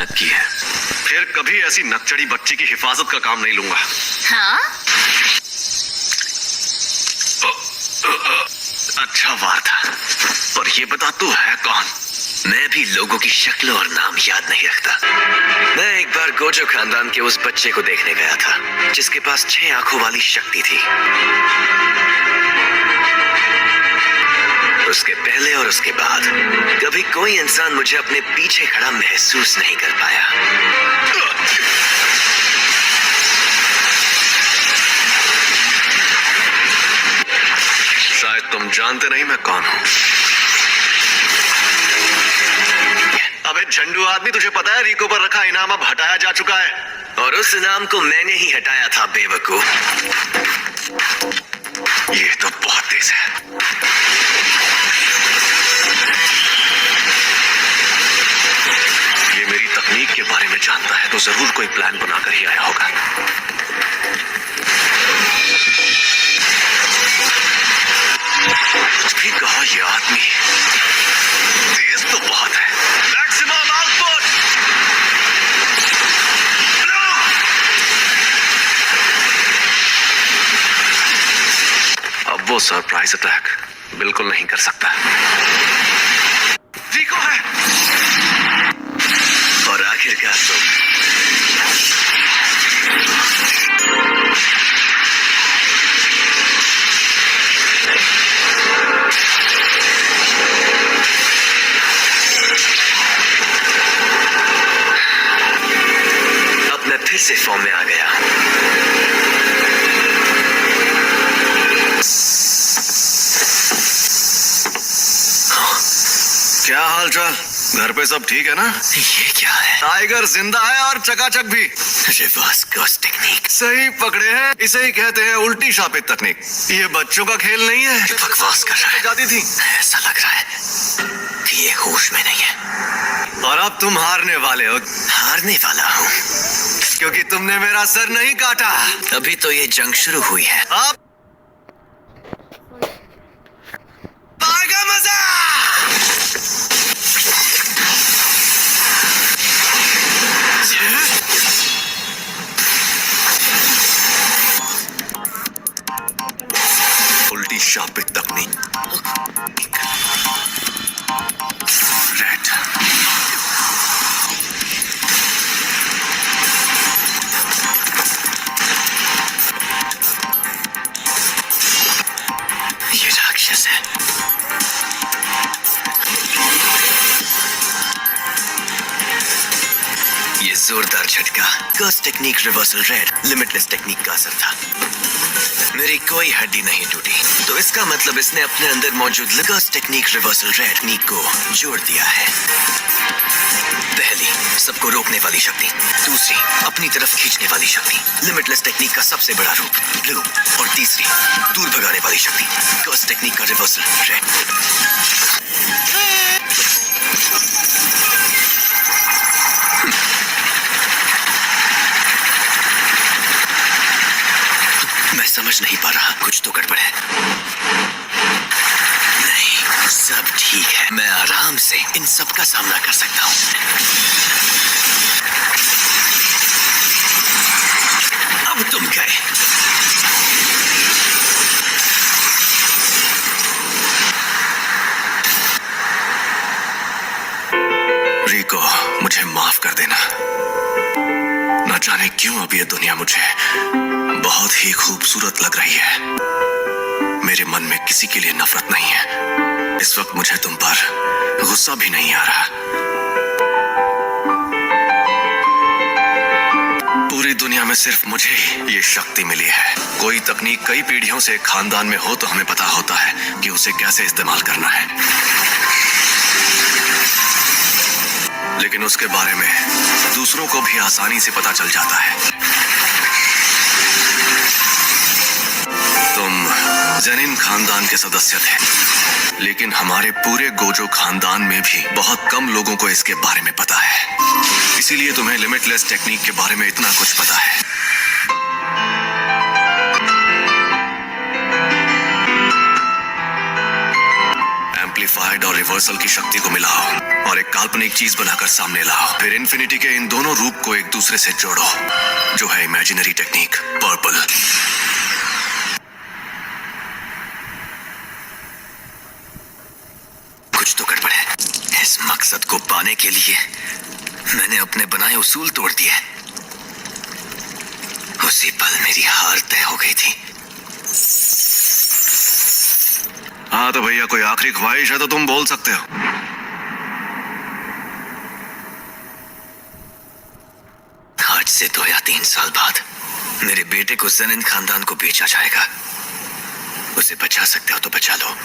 Help की है। फिर कभी ऐसी नकचड़ी बच्ची की हिफाजत का काम नहीं लूंगा। हाँ? अच्छा वार था, पर ये बता तू है कौन? मैं भी लोगों की शक्ल और नाम याद नहीं रखता। मैं एक बार गोजो खानदान के उस बच्चे को देखने गया था जिसके पास 6 आंखों वाली शक्ति थी। उसके पहले और उसके बाद कभी कोई इंसान मुझे अपने पीछे खड़ा महसूस नहीं कर पाया। शायद तुम जानते नहीं मैं कौन हूं। अबे झंडू आदमी, तुझे पता है रिको पर रखा इनाम अब हटाया जा चुका है। और उस इनाम को मैंने ही हटाया था बेवकूफ। ये तो बहुत तेज है। ये मेरी तकनीक के बारे में जानता है तो जरूर कोई प्लान बनाकर ही आया होगा। कुछ भी कहो, ये आदमी तेज तो बहुत है। Maximum output. अब वो सरप्राइज अटैक बिल्कुल नहीं कर सकता। रिको है। और आखिरकार तुम। अब मैं फिर से फॉर्म में आ गया। क्या हाल चाल? घर पे सब ठीक है ना? ये क्या है? टाइगर जिंदा है और चकाचक भी। Reverse Gauss technique. सही पकड़े हैं, इसे ही कहते हैं उल्टी शापित तकनीक। ये बच्चों का खेल नहीं है। बकवास कर रहा है। जाती थी। ऐसा लग रहा है कि ये होश में नहीं है। और अब तुम हारने वाले हो। हारने वाला हूँ क्योंकि तुमने मेरा सर नहीं काटा। अभी तो ये जंग शुरू हुई है। अब आएगा मजा। उल्टी शापित तकनीक। रेड। ये राक्षस है। ये जोरदार झटका Gauss technique reversal red limitless technique का असर था। मेरी कोई हड्डी नहीं टूटी, तो इसका मतलब इसने अपने अंदर मौजूद Gauss technique reversal red technique को जोड़ दिया है। पहली, सबको रोकने वाली शक्ति। दूसरी, अपनी तरफ खींचने वाली शक्ति, लिमिटलेस टेक्निक का सबसे बड़ा रूप ब्लू। और तीसरी, दूर भगाने वाली शक्ति, गॉस टेक्निक का रिवर्सल रेड। मैं समझ नहीं पा रहा, कुछ तो गड़बड़ है। नहीं, सब ठीक है। मैं आराम से इन सब का सामना कर सकता हूँ। अब तुम गए। रिको, मुझे माफ कर देना। न जाने क्यों अब ये दुनिया मुझे बहुत ही खूबसूरत लग रही है। मेरे मन में किसी के लिए नफरत नहीं है। इस वक्त मुझे तुम पर गुस्सा भी नहीं आ रहा। पूरी दुनिया में सिर्फ मुझे ही ये शक्ति मिली है। कोई तकनीक कई पीढ़ियों से खानदान में हो तो हमें पता होता है कि उसे कैसे इस्तेमाल करना है, लेकिन उसके बारे में दूसरों को भी आसानी से पता चल जाता है। तुम जेनिन खानदान के सदस्य थे, लेकिन हमारे पूरे गोजो खानदान में भी बहुत कम लोगों को इसके बारे में पता है। इसीलिए तुम्हें लिमिटलेस टेक्निक के बारे में इतना कुछ पता है। एम्पलीफाइड और रिवर्सल की शक्ति को मिलाओ और एक काल्पनिक चीज बनाकर सामने लाओ। फिर इन्फिनिटी के इन दोनों रूप को एक दूसरे से जोड़ो, जो है इमेजिनरी टेक्निक पर्पल। कुछ तो गड़बड़ है। इस मकसद को पाने के लिए मैंने अपने बनाए उसूल तोड़ दिए। उसी पल मेरी हार तय हो गई थी। हाँ तो भैया कोई आखिरी ख्वाहिश है तो तुम बोल सकते हो। आज से 2 या 3 साल बाद मेरे बेटे को ज़ेनिन खानदान को बेचा जाएगा। उसे बचा सकते हो तो बचा लो,